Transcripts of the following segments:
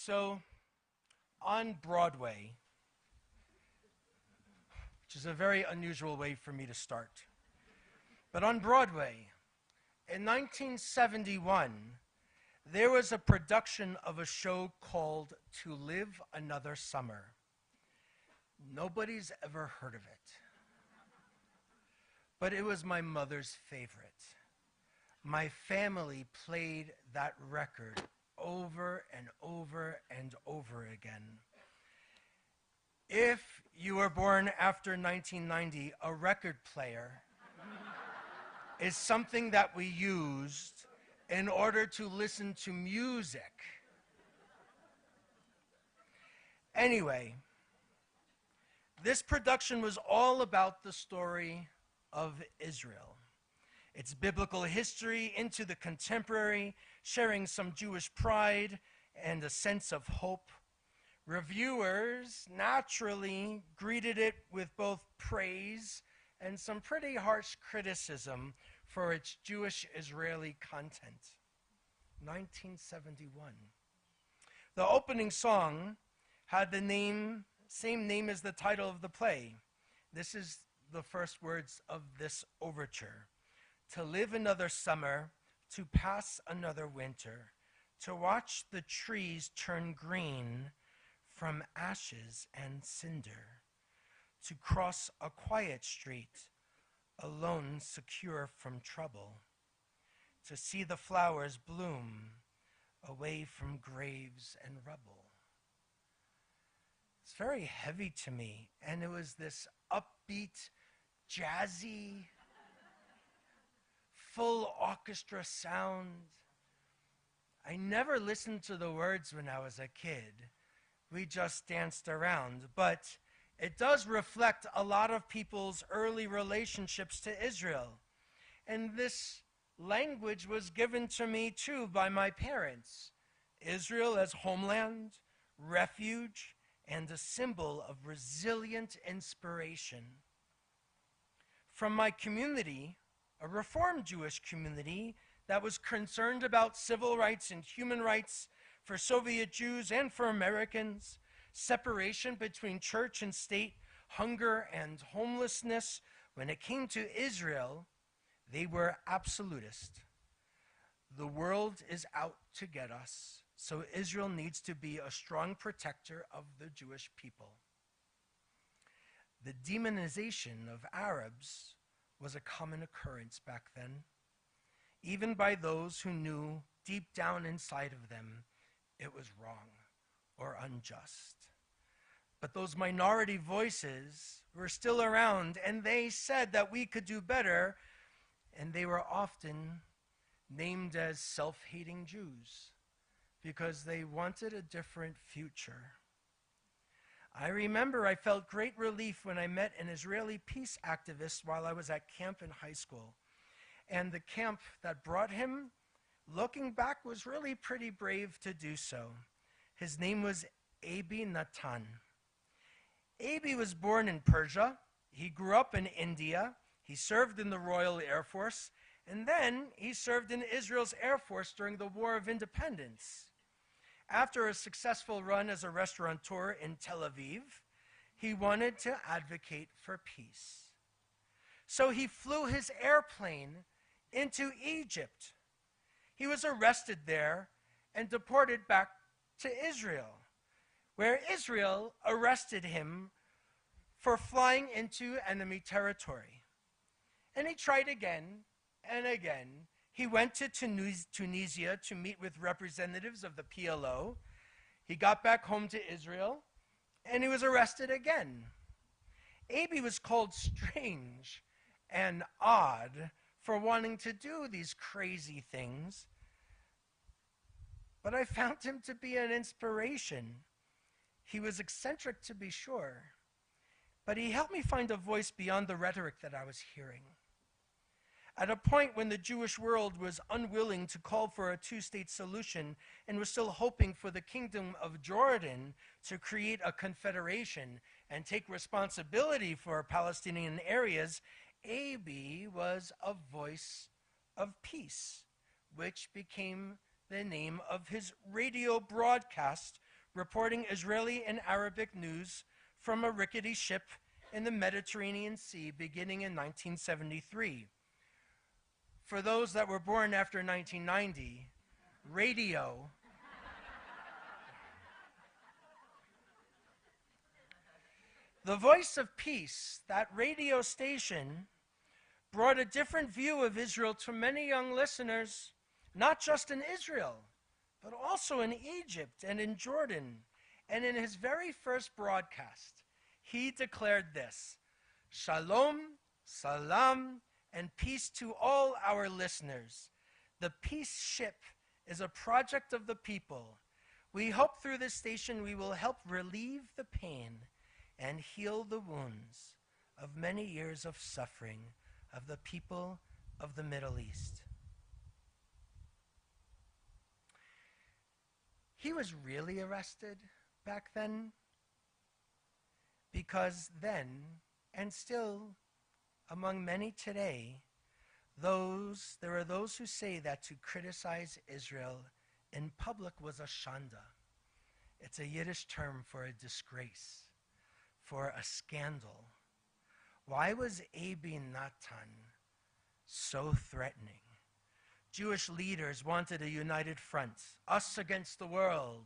So, on Broadway, which is a very unusual way for me to start, but on Broadway, in 1971, there was a production of a show called To Live Another Summer. Nobody's ever heard of it, but it was my mother's favorite. My family played that record over and over and over again. If you were born after 1990, a record player is something that we used in order to listen to music. Anyway, this production was all about the story of Israel, its biblical history into the contemporary, sharing some Jewish pride and a sense of hope. Reviewers naturally greeted it with both praise and some pretty harsh criticism for its Jewish-Israeli content. 1971. The opening song had the same name as the title of the play. This is the first words of this overture. To live another summer, to pass another winter, to watch the trees turn green from ashes and cinder, to cross a quiet street, alone secure from trouble, to see the flowers bloom away from graves and rubble. It's very heavy to me, and it was this upbeat, jazzy, full orchestra sound. I never listened to the words when I was a kid. We just danced around, but it does reflect a lot of people's early relationships to Israel. And this language was given to me too by my parents. Israel as homeland, refuge, and a symbol of resilient inspiration. From my community, a Reformed Jewish community that was concerned about civil rights and human rights for Soviet Jews and for Americans, separation between church and state, hunger and homelessness. When it came to Israel, they were absolutist. The world is out to get us, so Israel needs to be a strong protector of the Jewish people. The demonization of Arabs was a common occurrence back then, even by those who knew deep down inside of them it was wrong or unjust. But those minority voices were still around, and they said that we could do better, and they were often named as self-hating Jews because they wanted a different future. I remember I felt great relief when I met an Israeli peace activist while I was at camp in high school. And the camp that brought him, looking back, was really pretty brave to do so. His name was Abi Natan. Abi was born in Persia. He grew up in India. He served in the Royal Air Force. And then he served in Israel's Air Force during the War of Independence. After a successful run as a restaurateur in Tel Aviv, he wanted to advocate for peace. So he flew his airplane into Egypt. He was arrested there and deported back to Israel, where Israel arrested him for flying into enemy territory. And he tried again and again. He went to Tunisia to meet with representatives of the PLO. He got back home to Israel, and he was arrested again. Abi was called strange and odd for wanting to do these crazy things, but I found him to be an inspiration. He was eccentric, to be sure, but he helped me find a voice beyond the rhetoric that I was hearing. At a point when the Jewish world was unwilling to call for a two-state solution and was still hoping for the Kingdom of Jordan to create a confederation and take responsibility for Palestinian areas, Abi was a voice of peace, which became the name of his radio broadcast reporting Israeli and Arabic news from a rickety ship in the Mediterranean Sea beginning in 1973. For those that were born after 1990, radio the Voice of Peace, that radio station, brought a different view of Israel to many young listeners, not just in Israel, but also in Egypt and in Jordan. And in his very first broadcast, he declared this: Shalom, salam, and peace to all our listeners. The peace ship is a project of the people. We hope through this station we will help relieve the pain and heal the wounds of many years of suffering of the people of the Middle East. He was really arrested back then, because then, and still among many today, there are those who say that to criticize Israel in public was a shanda. It's a Yiddish term for a disgrace, for a scandal. Why was Abi Natan so threatening? Jewish leaders wanted a united front, us against the world.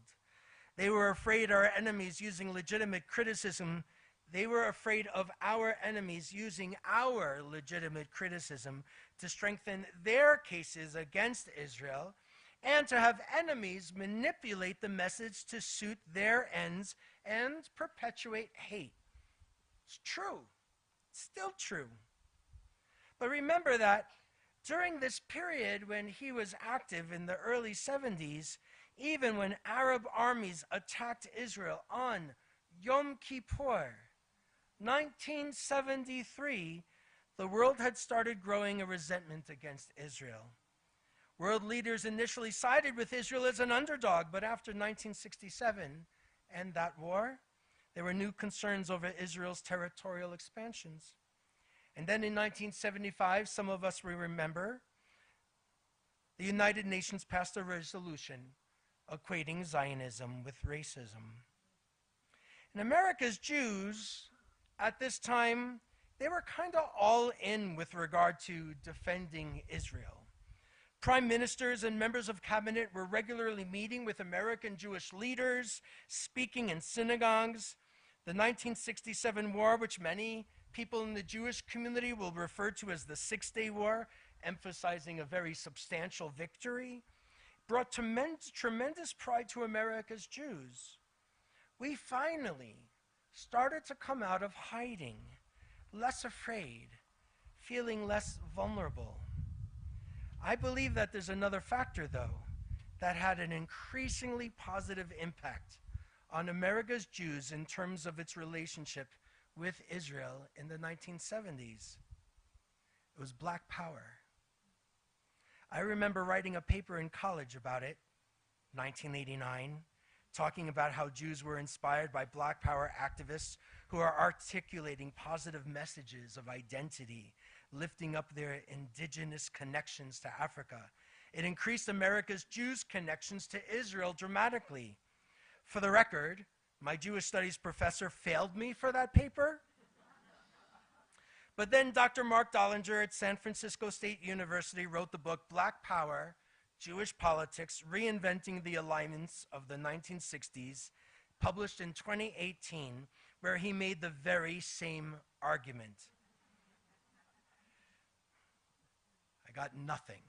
They were afraid our enemies using legitimate criticism. They were afraid of our enemies using our legitimate criticism to strengthen their cases against Israel, and to have enemies manipulate the message to suit their ends and perpetuate hate. It's true. It's still true. But remember that during this period when he was active in the early 70s, even when Arab armies attacked Israel on Yom Kippur, 1973, the world had started growing a resentment against Israel. World leaders initially sided with Israel as an underdog, but after 1967 and that war, there were new concerns over Israel's territorial expansions. And then in 1975, some of us will remember, the United Nations passed a resolution equating Zionism with racism. And America's Jews, at this time, they were kind of all in with regard to defending Israel. Prime ministers and members of cabinet were regularly meeting with American Jewish leaders, speaking in synagogues. The 1967 war, which many people in the Jewish community will refer to as the Six-Day War, emphasizing a very substantial victory, brought tremendous pride to America's Jews. We finally started to come out of hiding, less afraid, feeling less vulnerable. I believe that there's another factor, though, that had an increasingly positive impact on America's Jews in terms of its relationship with Israel in the 1970s. It was Black Power. I remember writing a paper in college about it, 1989, talking about how Jews were inspired by Black Power activists who are articulating positive messages of identity, lifting up their indigenous connections to Africa. It increased America's Jews' connections to Israel dramatically. For the record, my Jewish studies professor failed me for that paper. But then Dr. Mark Dollinger at San Francisco State University wrote the book Black Power, Jewish Politics, Reinventing the Alignments of the 1960s, published in 2018, where he made the very same argument. I got nothing.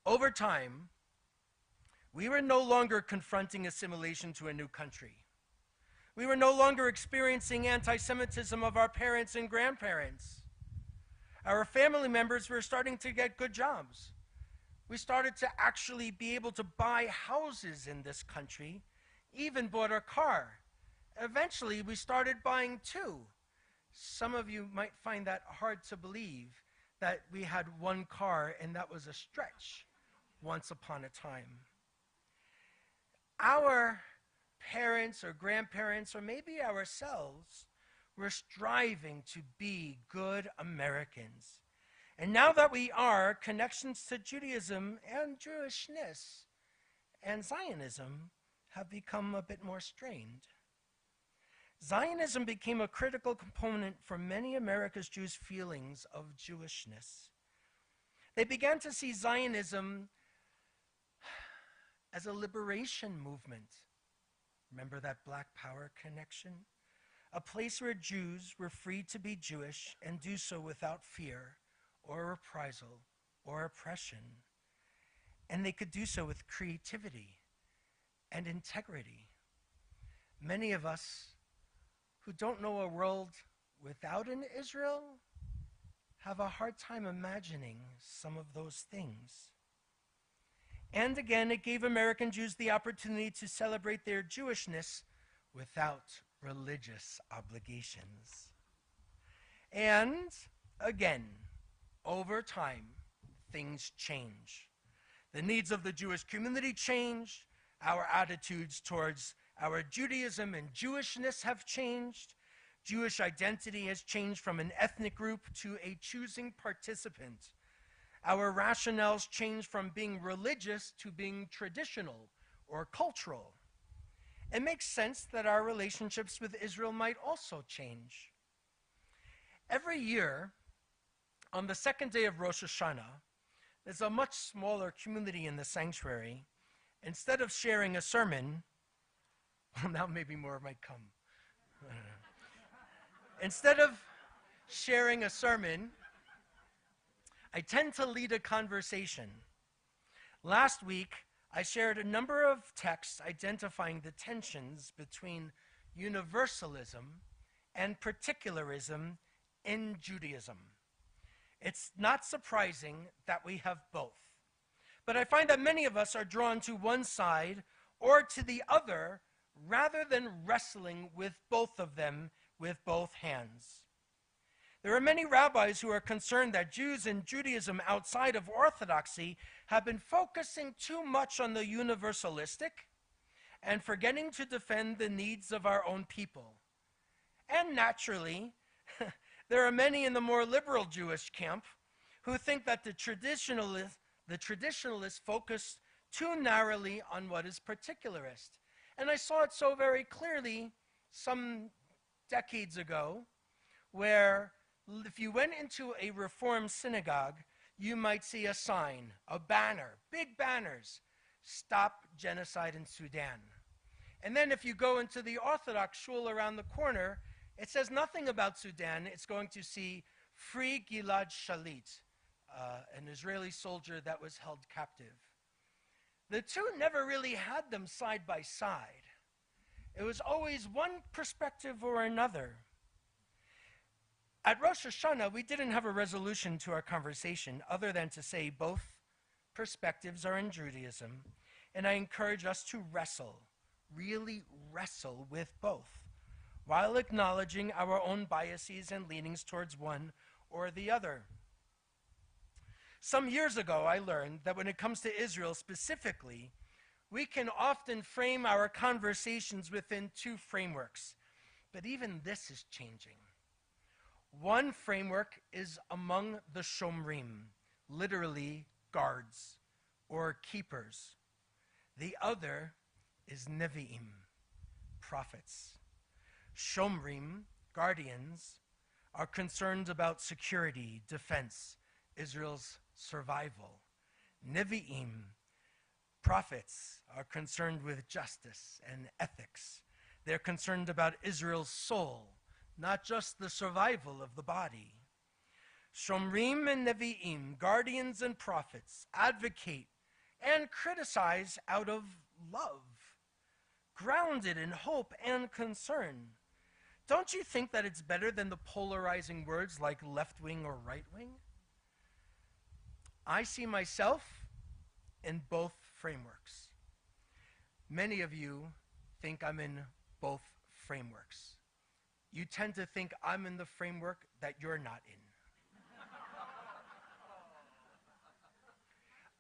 Over time, we were no longer confronting assimilation to a new country. We were no longer experiencing anti-Semitism of our parents and grandparents. Our family members were starting to get good jobs. We started to actually be able to buy houses in this country, even bought a car. Eventually, we started buying two. Some of you might find that hard to believe, that we had one car and that was a stretch once upon a time. Our parents or grandparents, or maybe ourselves, were striving to be good Americans. And now that we are, connections to Judaism and Jewishness and Zionism have become a bit more strained. Zionism became a critical component for many America's Jews' feelings of Jewishness. They began to see Zionism as a liberation movement. Remember that Black Power connection? A place where Jews were free to be Jewish and do so without fear or reprisal or oppression. And they could do so with creativity and integrity. Many of us who don't know a world without an Israel have a hard time imagining some of those things. And again, it gave American Jews the opportunity to celebrate their Jewishness without religious obligations. And again, over time, things change. The needs of the Jewish community change. Our attitudes towards our Judaism and Jewishness have changed. Jewish identity has changed from an ethnic group to a choosing participant. Our rationales change from being religious to being traditional or cultural. It makes sense that our relationships with Israel might also change. Every year, on the second day of Rosh Hashanah, there's a much smaller community in the sanctuary. Instead of sharing a sermon, well, now maybe more might come. Instead of sharing a sermon, I tend to lead a conversation. Last week, I shared a number of texts identifying the tensions between universalism and particularism in Judaism. It's not surprising that we have both. But I find that many of us are drawn to one side or to the other rather than wrestling with both of them with both hands. There are many rabbis who are concerned that Jews and Judaism outside of Orthodoxy have been focusing too much on the universalistic and forgetting to defend the needs of our own people. And naturally, there are many in the more liberal Jewish camp who think that the traditionalists focus too narrowly on what is particularist. And I saw it so very clearly some decades ago, where if you went into a Reform synagogue, you might see a sign, a banner, big banners, "Stop Genocide in Sudan." And then if you go into the Orthodox shul around the corner, it says nothing about Sudan. It's going to see "Free Gilad Shalit," an Israeli soldier that was held captive. The two never really had them side by side. It was always one perspective or another. At Rosh Hashanah, we didn't have a resolution to our conversation other than to say both perspectives are in Judaism, and I encourage us to wrestle, really wrestle with both, while acknowledging our own biases and leanings towards one or the other. Some years ago, I learned that when it comes to Israel specifically, we can often frame our conversations within two frameworks, but even this is changing. One framework is among the Shomrim, literally guards or keepers. The other is Nevi'im, prophets. Shomrim, guardians, are concerned about security, defense, Israel's survival. Nevi'im, prophets, are concerned with justice and ethics. They're concerned about Israel's soul, not just the survival of the body. Shomrim and Nevi'im, guardians and prophets, advocate and criticize out of love, grounded in hope and concern. Don't you think that it's better than the polarizing words like left wing or right wing? I see myself in both frameworks. Many of you think I'm in both frameworks. You tend to think I'm in the framework that you're not in.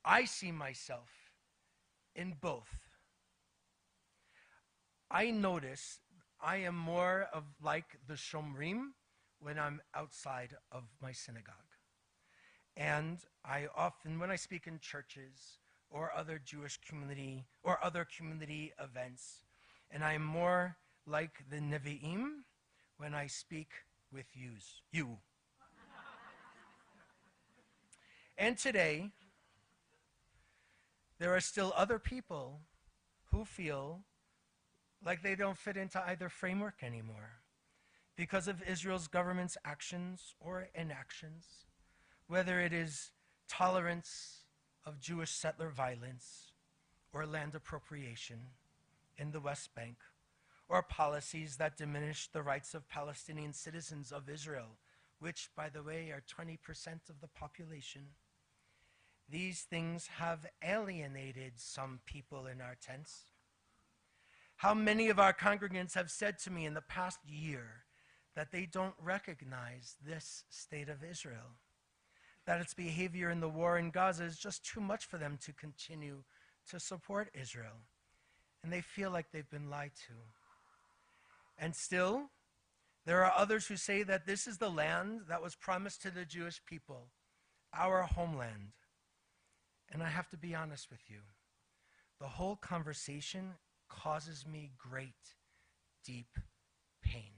I see myself in both. I notice I am more of like the Shomrim when I'm outside of my synagogue. And I often, when I speak in churches or other Jewish community or other community events, and I'm more like the Nevi'im when I speak with you. And today, there are still other people who feel like they don't fit into either framework anymore because of Israel's government's actions or inactions, whether it is tolerance of Jewish settler violence or land appropriation in the West Bank, or policies that diminish the rights of Palestinian citizens of Israel, which, by the way, are 20% of the population. These things have alienated some people in our tents. How many of our congregants have said to me in the past year that they don't recognize this state of Israel, that its behavior in the war in Gaza is just too much for them to continue to support Israel, and they feel like they've been lied to. And still, there are others who say that this is the land that was promised to the Jewish people, our homeland. And I have to be honest with you, the whole conversation causes me great, deep pain.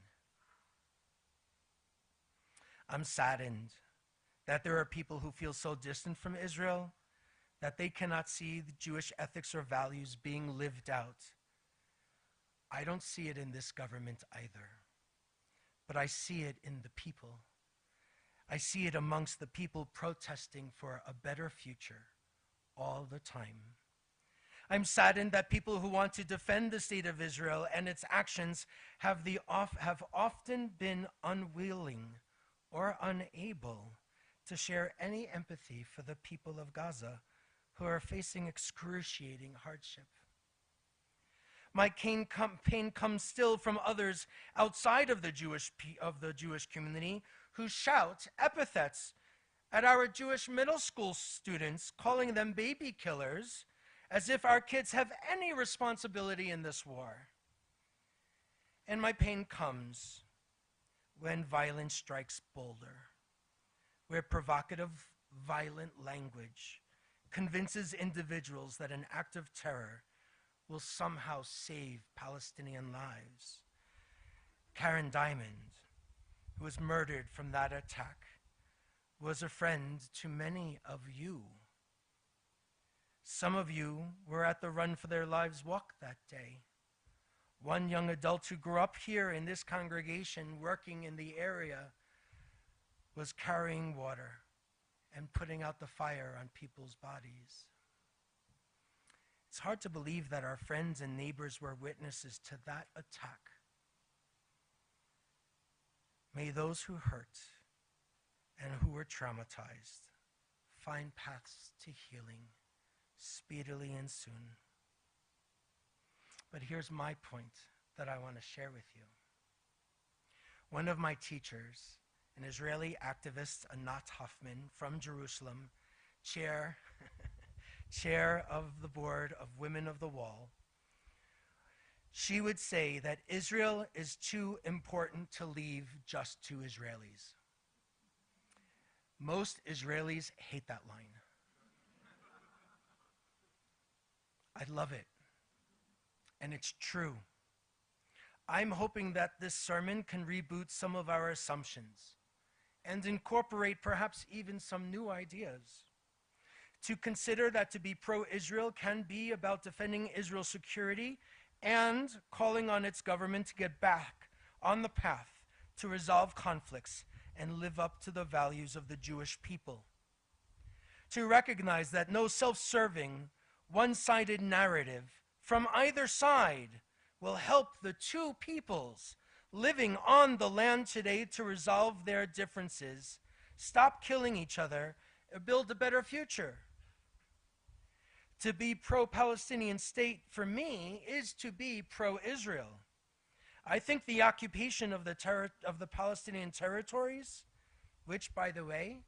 I'm saddened that there are people who feel so distant from Israel that they cannot see the Jewish ethics or values being lived out. I don't see it in this government either, but I see it in the people. I see it amongst the people protesting for a better future all the time. I'm saddened that people who want to defend the state of Israel and its actions have often been unwilling or unable to share any empathy for the people of Gaza who are facing excruciating hardship. My pain comes still from others outside of the Jewish community who shout epithets at our Jewish middle school students, calling them baby killers, as if our kids have any responsibility in this war. And my pain comes when violence strikes bolder, where provocative, violent language convinces individuals that an act of terror will somehow save Palestinian lives. Karen Diamond, who was murdered from that attack, was a friend to many of you. Some of you were at the Run for Their Lives walk that day. One young adult who grew up here in this congregation, working in the area, was carrying water and putting out the fire on people's bodies. It's hard to believe that our friends and neighbors were witnesses to that attack. May those who hurt and who were traumatized find paths to healing speedily and soon. But here's my point that I want to share with you. One of my teachers, an Israeli activist, Anat Hoffman from Jerusalem, chair of the board of Women of the Wall, she would say that Israel is too important to leave just to Israelis. Most Israelis hate that line. I love it. And it's true. I'm hoping that this sermon can reboot some of our assumptions and incorporate perhaps even some new ideas. To consider that to be pro-Israel can be about defending Israel's security and calling on its government to get back on the path to resolve conflicts and live up to the values of the Jewish people. To recognize that no self-serving, one-sided narrative from either side will help the two peoples living on the land today to resolve their differences, stop killing each other, and build a better future. To be pro-Palestinian state, for me, is to be pro-Israel. I think the occupation of the Palestinian territories, which, by the way,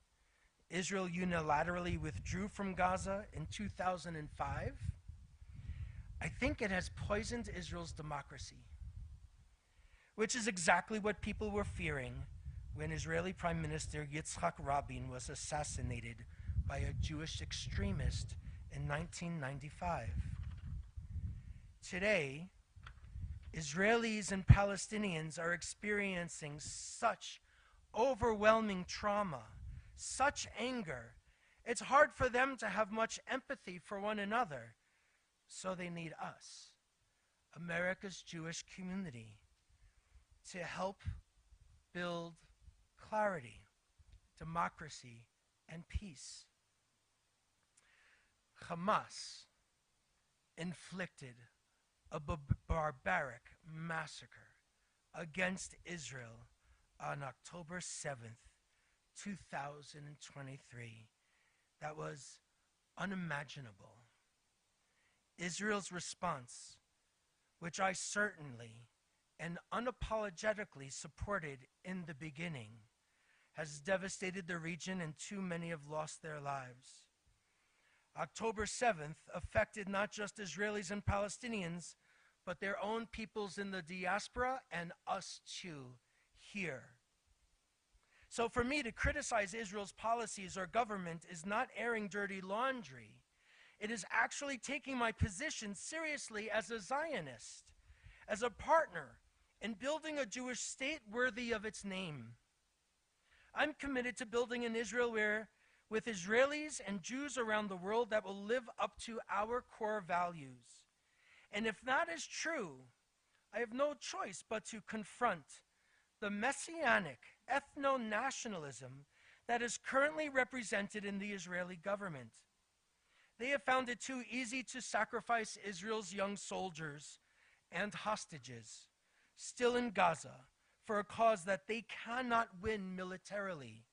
Israel unilaterally withdrew from Gaza in 2005, I think it has poisoned Israel's democracy, which is exactly what people were fearing when Israeli Prime Minister Yitzhak Rabin was assassinated by a Jewish extremist in 1995. Today, Israelis and Palestinians are experiencing such overwhelming trauma, such anger. It's hard for them to have much empathy for one another. So they need us, America's Jewish community, to help build clarity, democracy, and peace. Hamas inflicted a barbaric massacre against Israel on October 7th, 2023. That was unimaginable. Israel's response, which I certainly and unapologetically supported in the beginning, has devastated the region and too many have lost their lives. October 7th affected not just Israelis and Palestinians, but their own peoples in the diaspora and us too here. So for me to criticize Israel's policies or government is not airing dirty laundry. It is actually taking my position seriously as a Zionist, as a partner in building a Jewish state worthy of its name. I'm committed to building an Israel with Israelis and Jews around the world that will live up to our core values. And if that is true, I have no choice but to confront the messianic ethno-nationalism that is currently represented in the Israeli government. They have found it too easy to sacrifice Israel's young soldiers and hostages still in Gaza for a cause that they cannot win militarily.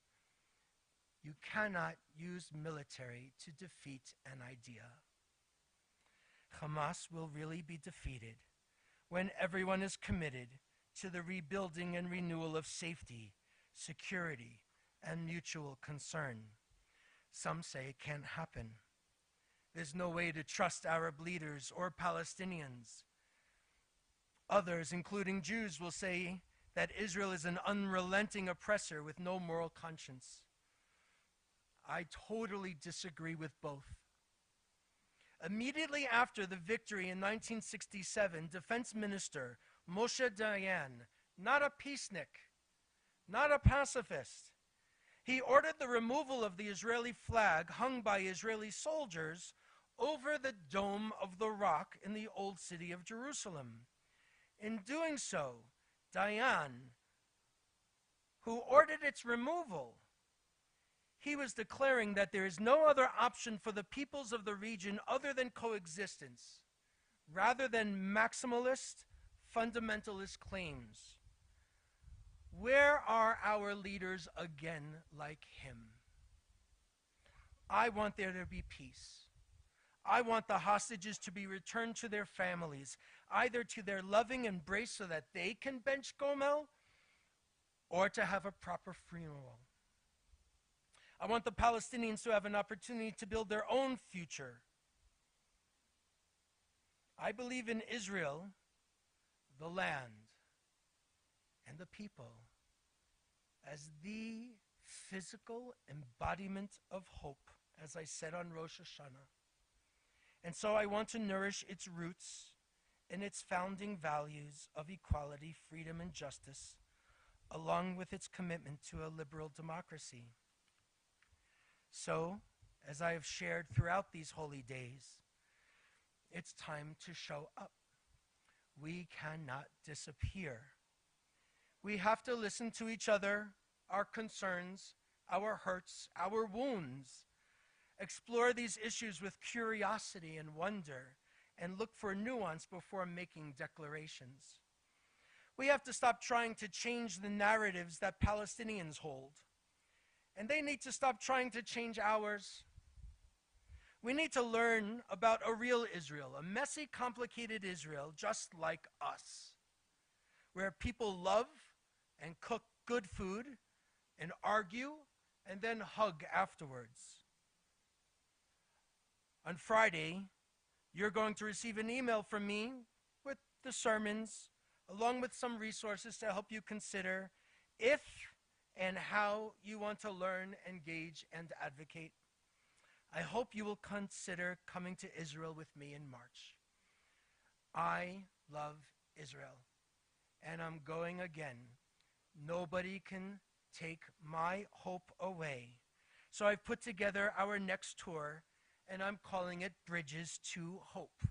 You cannot use military to defeat an idea. Hamas will really be defeated when everyone is committed to the rebuilding and renewal of safety, security, and mutual concern. Some say it can't happen. There's no way to trust Arab leaders or Palestinians. Others, including Jews, will say that Israel is an unrelenting oppressor with no moral conscience. I totally disagree with both. Immediately after the victory in 1967, Defense Minister Moshe Dayan, not a peacenik, not a pacifist, he ordered the removal of the Israeli flag hung by Israeli soldiers over the Dome of the Rock in the Old City of Jerusalem. In doing so, Dayan, who ordered its removal, he was declaring that there is no other option for the peoples of the region other than coexistence, rather than maximalist, fundamentalist claims. Where are our leaders again like him? I want there to be peace. I want the hostages to be returned to their families, either to their loving embrace so that they can bench Gomel, or to have a proper funeral. I want the Palestinians to have an opportunity to build their own future. I believe in Israel, the land, and the people as the physical embodiment of hope, as I said on Rosh Hashanah. And so I want to nourish its roots in its founding values of equality, freedom, and justice, along with its commitment to a liberal democracy. So, as I have shared throughout these holy days, it's time to show up. We cannot disappear. We have to listen to each other, our concerns, our hurts, our wounds, explore these issues with curiosity and wonder, and look for nuance before making declarations. We have to stop trying to change the narratives that Palestinians hold, and they need to stop trying to change ours. We need to learn about a real Israel, a messy, complicated Israel, just like us, where people love and cook good food and argue and then hug afterwards. On Friday, you're going to receive an email from me with the sermons, along with some resources to help you consider if and how you want to learn, engage, and advocate. I hope you will consider coming to Israel with me in March. I love Israel, and I'm going again. Nobody can take my hope away. So I've put together our next tour, and I'm calling it Bridges to Hope.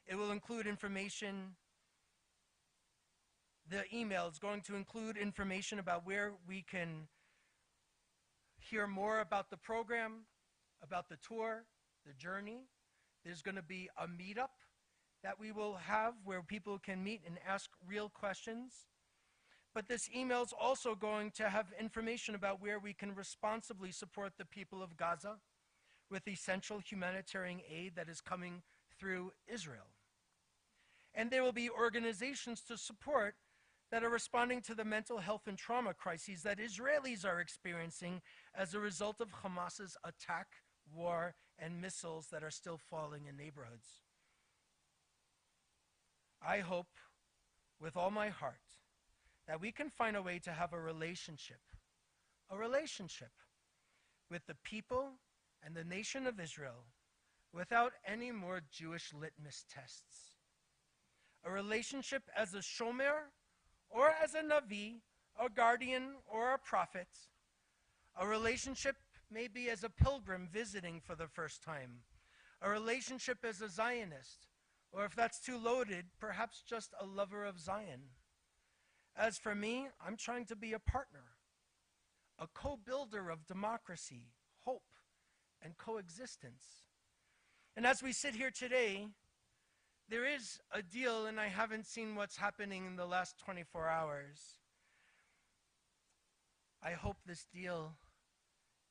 It will include information. The email is going to include information about where we can hear more about the program, about the tour, the journey. There's going to be a meetup that we will have where people can meet and ask real questions. But this email is also going to have information about where we can responsibly support the people of Gaza with essential humanitarian aid that is coming through Israel. And there will be organizations to support that are responding to the mental health and trauma crises that Israelis are experiencing as a result of Hamas's attack, war, and missiles that are still falling in neighborhoods. I hope with all my heart that we can find a way to have a relationship with the people and the nation of Israel without any more Jewish litmus tests. A relationship as a shomer or as a navi, a guardian or a prophet. A relationship maybe as a pilgrim visiting for the first time. A relationship as a Zionist, or if that's too loaded, perhaps just a lover of Zion. As for me, I'm trying to be a partner, a co-builder of democracy, hope, and coexistence. And as we sit here today, there is a deal, and I haven't seen what's happening in the last 24 hours. I hope this deal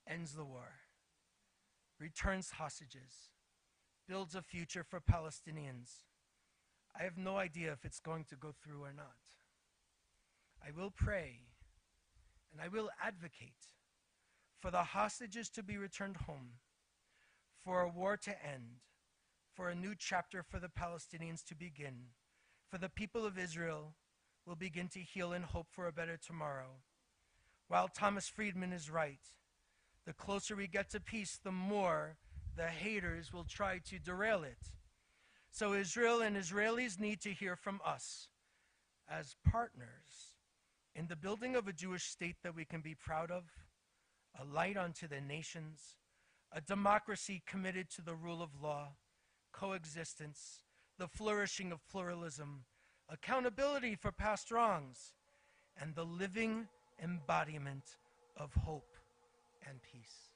ends the war, returns hostages, builds a future for Palestinians. I have no idea if it's going to go through or not. I will pray and I will advocate for the hostages to be returned home, for a war to end, for a new chapter for the Palestinians to begin, for the people of Israel will begin to heal and hope for a better tomorrow. While Thomas Friedman is right, the closer we get to peace, the more the haters will try to derail it. So Israel and Israelis need to hear from us as partners in the building of a Jewish state that we can be proud of, a light unto the nations, a democracy committed to the rule of law, coexistence, the flourishing of pluralism, accountability for past wrongs, and the living embodiment of hope and peace.